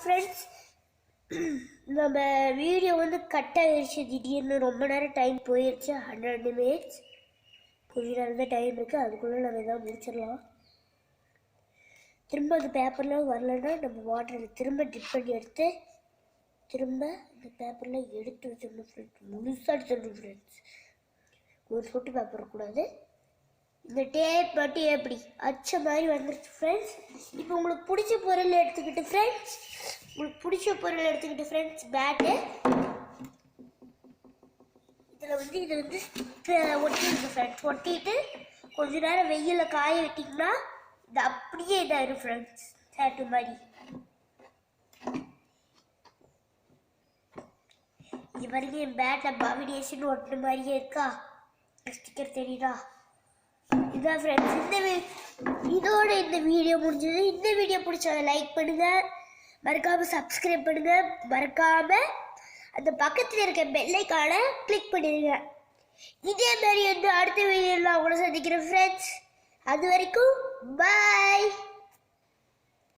Friends, நம்ம video வந்து cut ஆகிடுச்சு. திடீர்னு ரொம்ப நேரம் டைம் போயிடுச்சு. 100 மினிட்ஸ் கொஞ்ச நேரம் தான் டைம் இருக்குது. அதுக்குள்ளே நம்ம எதாவது முடிச்சிடலாம். திரும்ப அந்த பேப்பர்லாம் வரலன்னா நம்ம வாட்டரில் திரும்ப டிப் பண்ணி எடுத்து திரும்ப இந்த பேப்பர்லாம் எடுத்து வச்சிடணும் ஃப்ரெண்ட்ஸ். முழுசாக எடுத்துடணும் ஃப்ரெண்ட்ஸ். ஒரு சொட்டு பேப்பர் இருக்கக்கூடாது. இந்த டேப் மட்டும் எப்படி அச்ச மாதிரி வந்துருச்சு ஃப்ரெண்ட்ஸ். இப்போ உங்களுக்கு பிடிச்ச பொருள் எடுத்துக்கிட்டு ஃப்ரெண்ட்ஸ் பேட்டு இதில் வந்து இதை வந்து ஒட்டிடுங்க ஃப்ரெண்ட்ஸ். ஒட்டிட்டு கொஞ்ச நேரம் வெயிலில் காய விட்டிங்கன்னா இது அப்படியே இதாயிரும் ஃப்ரெண்ட்ஸ். சேட்டு மாதிரி இது வரைக்கும் என் பேட்டில் பாபிடேஷன் ஒட்டின மாதிரியே இருக்கா? ஸ்டிக்கர் தெரியுதா? இதான் ஃப்ரெண்ட்ஸ், இதோட இந்த வீடியோ முடிஞ்சது. இந்த வீடியோ பிடிச்சதை லைக் பண்ணுங்க, மறக்காம சப்ஸ்கிரைப் பண்ணுங்க, மறக்காம அந்த பக்கத்தில் இருக்க பெல் ஐகானை கிளிக் பண்ணிடுங்க. இதே மாதிரி வந்து அடுத்த வீடியோவில் உங்களை சந்திக்கிறேன் ஃப்ரெண்ட்ஸ். அது வரைக்கும் பாய்.